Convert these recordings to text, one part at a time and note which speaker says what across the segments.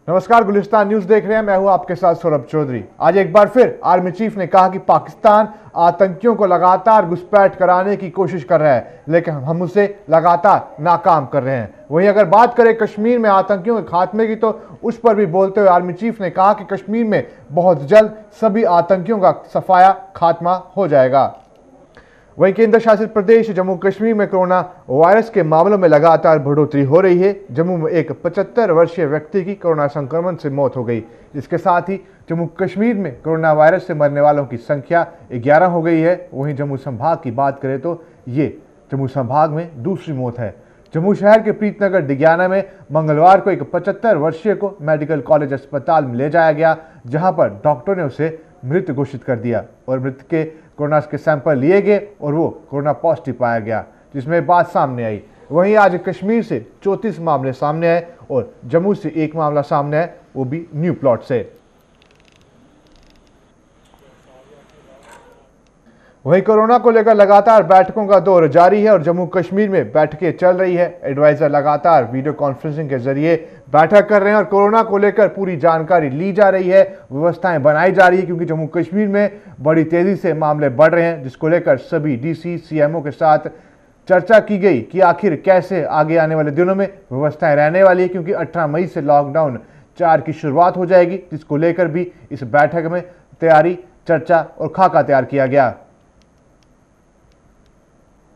Speaker 1: नमस्कार, गुलिस्तान न्यूज देख रहे हैं। मैं हूं आपके साथ सौरभ चौधरी। आज एक बार फिर आर्मी चीफ ने कहा कि पाकिस्तान आतंकियों को लगातार घुसपैठ कराने की कोशिश कर रहा है, लेकिन हम उसे लगातार नाकाम कर रहे हैं। वहीं अगर बात करें कश्मीर में आतंकियों के खात्मे की, तो उस पर भी बोलते हुए आर्मी चीफ ने कहा कि कश्मीर में बहुत जल्द सभी आतंकियों का सफाया खात्मा हो जाएगा। वहीं केंद्र शासित प्रदेश जम्मू कश्मीर में कोरोना वायरस के मामलों में लगातार बढ़ोतरी हो रही है। जम्मू में एक 75 वर्षीय व्यक्ति की कोरोना संक्रमण से मौत हो गई। इसके साथ ही जम्मू कश्मीर में कोरोना वायरस से मरने वालों की संख्या 11 हो गई है। वहीं जम्मू संभाग की बात करें तो ये जम्मू संभाग में दूसरी मौत है। जम्मू शहर के प्रीतनगर डिग्याना में मंगलवार को एक 75 वर्षीय को मेडिकल कॉलेज अस्पताल में ले जाया गया, जहां पर डॉक्टर ने उसे मृत घोषित कर दिया और मृत के कोरोना के सैंपल लिए गए और वो कोरोना पॉजिटिव पाया गया, जिसमें बात सामने आई। वहीं आज कश्मीर से 34 मामले सामने आए और जम्मू से एक मामला सामने आया, वो भी न्यू प्लॉट से। वहीं कोरोना को लेकर लगातार बैठकों का दौर जारी है और जम्मू कश्मीर में बैठकें चल रही है। एडवाइजर लगातार वीडियो कॉन्फ्रेंसिंग के जरिए बैठक कर रहे हैं और कोरोना को लेकर पूरी जानकारी ली जा रही है, व्यवस्थाएं बनाई जा रही है, क्योंकि जम्मू कश्मीर में बड़ी तेजी से मामले बढ़ रहे हैं, जिसको लेकर सभी डीसी सीएमओ के साथ चर्चा की गई कि आखिर कैसे आगे आने वाले दिनों में व्यवस्थाएं रहने वाली है, क्योंकि 18 मई से लॉकडाउन 4 की शुरुआत हो जाएगी, जिसको लेकर भी इस बैठक में तैयारी, चर्चा और खाका तैयार किया गया।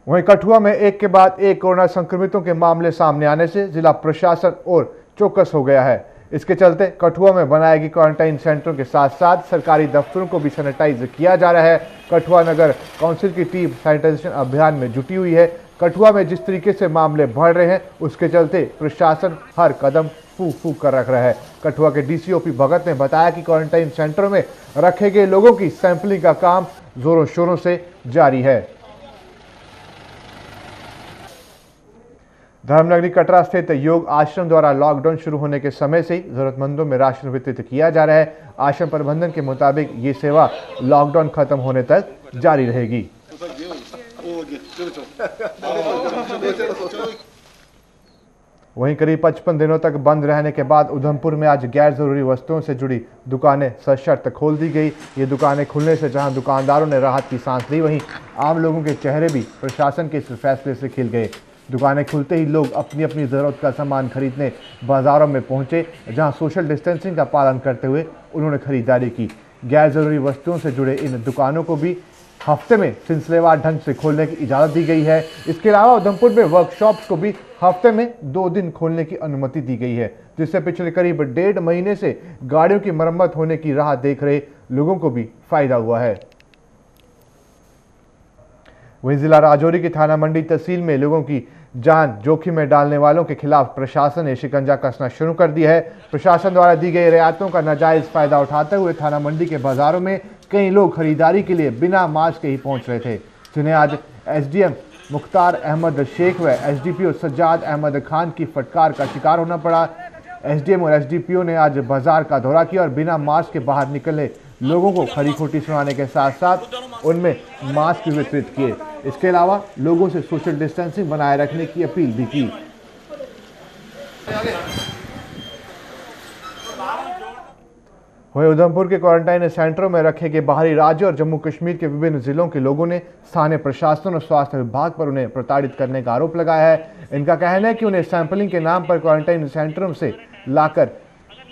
Speaker 1: वहीं कठुआ में एक के बाद एक कोरोना संक्रमितों के मामले सामने आने से जिला प्रशासन और चौकस हो गया है। इसके चलते कठुआ में बनाए गए क्वारंटाइन सेंटरों के साथ साथ सरकारी दफ्तरों को भी सैनिटाइज किया जा रहा है। कठुआ नगर काउंसिल की टीम सैनिटाइजेशन अभियान में जुटी हुई है। कठुआ में जिस तरीके से मामले बढ़ रहे हैं, उसके चलते प्रशासन हर कदम फूंक फूंक कर रख रहा है। कठुआ के डीसीओपी भगत ने बताया कि क्वारंटाइन सेंटरों में रखे गए लोगों की सैंपलिंग का काम जोरों शोरों से जारी है। धर्मनगरी कटरा स्थित योग आश्रम द्वारा लॉकडाउन शुरू होने के समय से ही जरूरतमंदों में राशन वितरित किया जा रहा है। आश्रम प्रबंधन के मुताबिक ये सेवा लॉकडाउन खत्म होने तक जारी रहेगी। वहीं करीब 55 दिनों तक बंद रहने के बाद उधमपुर में आज गैर जरूरी वस्तुओं से जुड़ी दुकानें सशर्त खोल दी गई। ये दुकानें खुलने से जहां दुकानदारों ने राहत की सांस ली, वहीं आम लोगों के चेहरे भी प्रशासन के इस फैसले से खिल गए। दुकानें खुलते ही लोग अपनी अपनी ज़रूरत का सामान खरीदने बाज़ारों में पहुंचे, जहां सोशल डिस्टेंसिंग का पालन करते हुए उन्होंने खरीदारी की। गैर ज़रूरी वस्तुओं से जुड़े इन दुकानों को भी हफ्ते में सिलसिलेवार ढंग से खोलने की इजाज़त दी गई है। इसके अलावा उधमपुर में वर्कशॉप्स को भी हफ्ते में 2 दिन खोलने की अनुमति दी गई है, जिससे पिछले करीब 1.5 महीने से गाड़ियों की मरम्मत होने की राह देख रहे लोगों को भी फायदा हुआ है। वहीं जिला राजौरी की थाना मंडी तहसील में लोगों की जान जोखिम में डालने वालों के खिलाफ प्रशासन ने शिकंजा कसना शुरू कर दिया है। प्रशासन द्वारा दी गई रियायतों का नाजायज फायदा उठाते हुए थाना मंडी के बाजारों में कई लोग खरीदारी के लिए बिना मास्क के ही पहुंच रहे थे, जिन्हें आज एसडीएम मुख्तार अहमद शेख व एसडीपीओ सज्जाद अहमद खान की फटकार का शिकार होना पड़ा। एसडीएम और एसडीपीओ ने आज बाजार का दौरा किया और बिना मास्क के बाहर निकले लोगों को खरी खोटी सुनाने के साथ साथ उनमें मास्क वितरित किए। इसके अलावा लोगों से सोशल डिस्टेंसिंग बनाए रखने की अपील भी की। वहीं उधमपुर के क्वारंटाइन सेंटरों में रखे गए बाहरी राज्य और जम्मू कश्मीर के विभिन्न जिलों के लोगों ने स्थानीय प्रशासन और स्वास्थ्य विभाग पर उन्हें प्रताड़ित करने का आरोप लगाया है। इनका कहना है कि उन्हें सैंपलिंग के नाम पर क्वारंटाइन सेंटरों से लाकर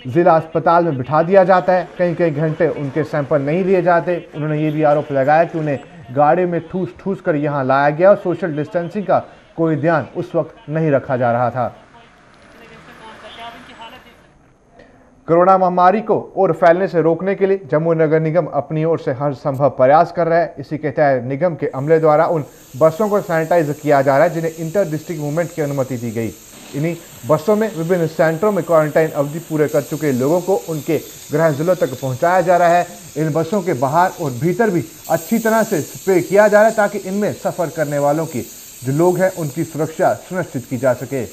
Speaker 1: जिला अस्पताल में बिठा दिया जाता है। कई कई घंटे उनके सैंपल नहीं लिए जाते। उन्होंने ये भी आरोप लगाया कि उन्हें गाड़ी में ठूस ठूस कर यहाँ लाया गया और सोशल डिस्टेंसिंग का कोई ध्यान उस वक्त नहीं रखा जा रहा था। कोरोना महामारी को और फैलने से रोकने के लिए जम्मू नगर निगम अपनी ओर से हर संभव प्रयास कर रहा है। इसी के तहत निगम के अमले द्वारा उन बसों को सैनिटाइज किया जा रहा है जिन्हें इंटर डिस्ट्रिक्ट मूवमेंट की अनुमति दी गई। इन्हीं बसों में विभिन्न सेंटरों में क्वारंटाइन अवधि पूरे कर चुके लोगों को उनके गृह जिलों तक पहुंचाया जा रहा है। इन बसों के बाहर और भीतर भी अच्छी तरह से स्प्रे किया जा रहा है, ताकि इनमें सफर करने वालों की जो लोग हैं उनकी सुरक्षा सुनिश्चित की जा सके।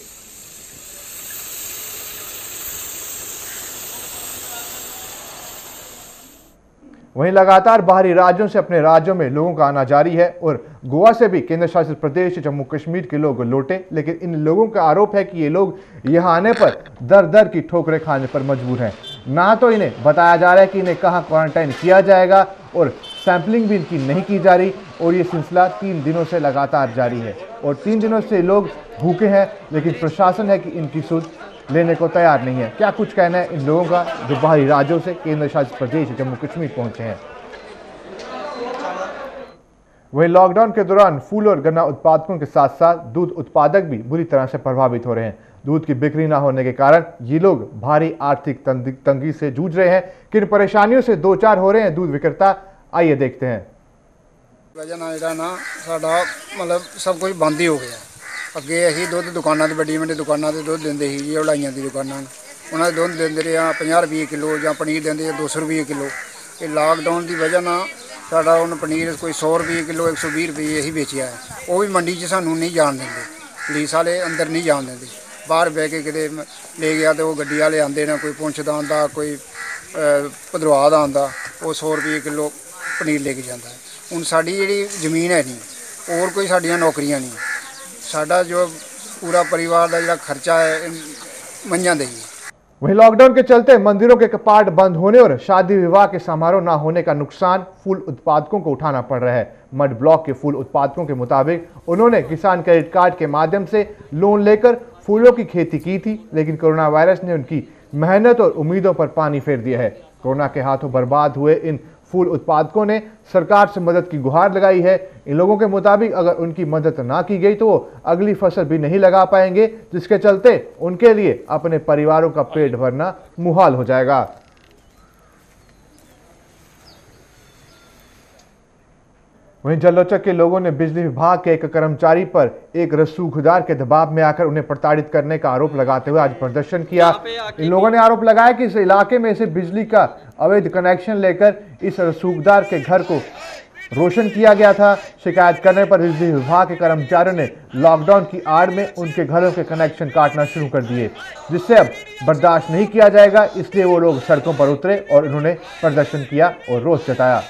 Speaker 1: वहीं लगातार बाहरी राज्यों से अपने राज्यों में लोगों का आना जारी है और गोवा से भी केंद्र शासित प्रदेश जम्मू कश्मीर के लोग लौटे, लेकिन इन लोगों का आरोप है कि ये लोग यहाँ आने पर दर दर की ठोकरें खाने पर मजबूर हैं। ना तो इन्हें बताया जा रहा है कि इन्हें कहाँ क्वारंटाइन किया जाएगा और सैंपलिंग भी इनकी नहीं की जा रही, और ये सिलसिला 3 दिनों से लगातार जारी है और 3 दिनों से लोग भूखे हैं, लेकिन प्रशासन है कि इनकी सुध लेने को तैयार नहीं है। क्या कुछ कहना है इन लोगों का जो बाहरी राज्यों से केंद्र शासित प्रदेश जम्मू कश्मीर पहुंचे हैं। वहीं लॉकडाउन के दौरान फूल और गन्ना उत्पादकों के साथ साथ दूध उत्पादक भी बुरी तरह से प्रभावित हो रहे हैं। दूध की बिक्री ना होने के कारण ये लोग भारी आर्थिक तंगी से जूझ रहे हैं। किन परेशानियों से दो चार हो रहे हैं दूध विक्रेता, आइए देखते हैं।
Speaker 2: मतलब सब कुछ बंद ही हो गया। ਅੱਗੇ ਅਸੀਂ ਦੁੱਧ ਦੁਕਾਨਾਂ ਤੇ ਵੱਡੀਆਂ ਦੁਕਾਨਾਂ ਤੇ ਦੁੱਧ ਦਿੰਦੇ ਸੀ ਜੀ, ਹਲਾਈਆਂ ਦੀ ਦੁਕਾਨਾਂ ਉਹਨਾਂ ਦੇ ਦੁੱਧ ਦਿੰਦੇ ਰਹੇ ਆ 50 ਰੁਪਏ ਕਿਲੋ ਜਾਂ ਪਨੀਰ ਦਿੰਦੇ ਆ 200 ਰੁਪਏ ਕਿਲੋ। ਇਹ ਲਾਕਡਾਊਨ ਦੀ ਵਜ੍ਹਾ ਨਾਲ ਸਾਡਾ ਹੁਣ ਪਨੀਰ ਕੋਈ 100 ਰੁਪਏ ਕਿਲੋ 120 ਰੁਪਏ ਅਸੀਂ ਵੇਚਿਆ ਹੈ। ਉਹ ਵੀ ਮੰਡੀ 'ਚ ਸਾਨੂੰ ਨਹੀਂ ਜਾਣ ਦਿੰਦੇ, ਪੁਲਿਸ ਵਾਲੇ ਅੰਦਰ ਨਹੀਂ ਜਾਣ ਦਿੰਦੇ। ਬਾਹਰ ਬਹਿ ਕੇ ਕਿਤੇ ਲੈ ਗਿਆ ਤੇ ਉਹ ਗੱਡੀ ਵਾਲੇ ਆਉਂਦੇ ਨੇ, ਕੋਈ ਪੁੰਛ ਦਾ ਆਉਂਦਾ, ਕੋਈ ਭਦਰਵਾਹ ਦਾ ਆਉਂਦਾ, ਉਹ 100 ਰੁਪਏ ਕਿਲੋ ਪਨੀਰ ਲੈ ਕੇ ਜਾਂਦਾ। ਹੁਣ ਸਾਡੀ ਜਿਹੜੀ ਜ਼ਮੀਨ ਹੈ ਨਹੀਂ, ਹੋਰ ਕੋਈ ਸਾਡੀਆਂ ਨੌਕਰੀਆਂ ਨਹੀਂ, साडा जो पूरा परिवार का जो खर्चा है मंझा दे।
Speaker 1: वहीं लॉकडाउन के चलते मंदिरों के कपाट बंद होने और शादी विवाह के समारोह न होने का नुकसान फूल उत्पादकों को उठाना पड़ रहा है। मड ब्लॉक के फूल उत्पादकों के मुताबिक उन्होंने किसान क्रेडिट कार्ड के माध्यम से लोन लेकर फूलों की खेती की थी, लेकिन कोरोना वायरस ने उनकी मेहनत और उम्मीदों पर पानी फेर दिया है। कोरोना के हाथों बर्बाद हुए इन फूल उत्पादकों ने सरकार से मदद की गुहार लगाई है। इन लोगों के मुताबिक अगर उनकी मदद ना की गई तो वो अगली फसल भी नहीं लगा पाएंगे, जिसके चलते उनके लिए अपने परिवारों का पेट भरना मुहाल हो जाएगा। वहीं जलोचक के लोगों ने बिजली विभाग के एक कर्मचारी पर एक रसूखदार के दबाव में आकर उन्हें प्रताड़ित करने का आरोप लगाते हुए आज प्रदर्शन किया। इन लोगों ने आरोप लगाया कि इस इलाके में से बिजली का अवैध कनेक्शन लेकर इस रसूखदार के घर को रोशन किया गया था। शिकायत करने पर बिजली विभाग के कर्मचारियों ने लॉकडाउन की आड़ में उनके घरों के कनेक्शन काटना शुरू कर दिए, जिससे अब बर्दाश्त नहीं किया जाएगा। इसलिए वो लोग सड़कों पर उतरे और उन्होंने प्रदर्शन किया और रोष जताया।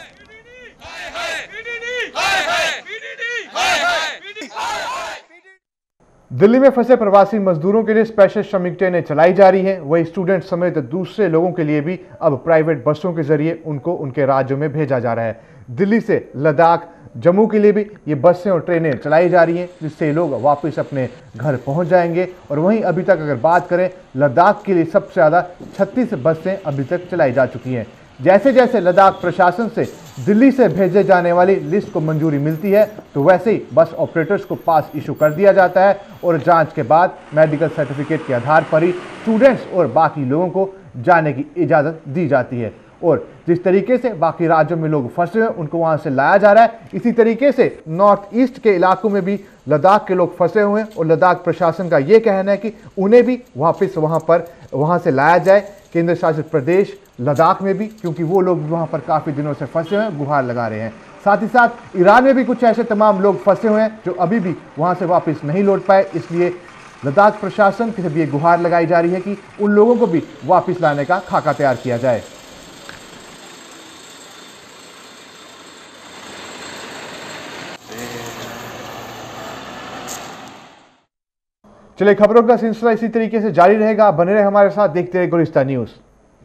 Speaker 1: दिल्ली में फंसे प्रवासी मजदूरों के लिए स्पेशल श्रमिक ट्रेनें चलाई जा रही हैं। वही स्टूडेंट समेत दूसरे लोगों के लिए भी अब प्राइवेट बसों के जरिए उनको उनके राज्यों में भेजा जा रहा है। दिल्ली से लद्दाख, जम्मू के लिए भी ये बसें और ट्रेनें चलाई जा रही हैं, जिससे लोग वापस अपने घर पहुंच जाएंगे। और वहीं अभी तक अगर बात करें लद्दाख के लिए सबसे ज़्यादा 36 बसें अभी तक चलाई जा चुकी हैं। जैसे जैसे लद्दाख प्रशासन से दिल्ली से भेजे जाने वाली लिस्ट को मंजूरी मिलती है तो वैसे ही बस ऑपरेटर्स को पास इशू कर दिया जाता है और जांच के बाद मेडिकल सर्टिफिकेट के आधार पर ही स्टूडेंट्स और बाकी लोगों को जाने की इजाज़त दी जाती है। और जिस तरीके से बाकी राज्यों में लोग फंसे हुए उनको वहाँ से लाया जा रहा है, इसी तरीके से नॉर्थ ईस्ट के इलाकों में भी लद्दाख के लोग फंसे हुए हैं और लद्दाख प्रशासन का ये कहना है कि उन्हें भी वापस वहाँ से लाया जाए केंद्र शासित प्रदेश लद्दाख में भी, क्योंकि वो लोग वहाँ पर काफ़ी दिनों से फंसे हुए हैं, गुहार लगा रहे हैं। साथ ही साथ ईरान में भी कुछ ऐसे तमाम लोग फंसे हुए हैं जो अभी भी वहाँ से वापस नहीं लौट पाए। इसलिए लद्दाख प्रशासन की भी ये गुहार लगाई जा रही है कि उन लोगों को भी वापस लाने का खाका तैयार किया जाए। चलिए खबरों का सिलसिला इसी तरीके से जारी रहेगा। बने रहे हमारे साथ, देखते रहे गुलिस्तान न्यूज़।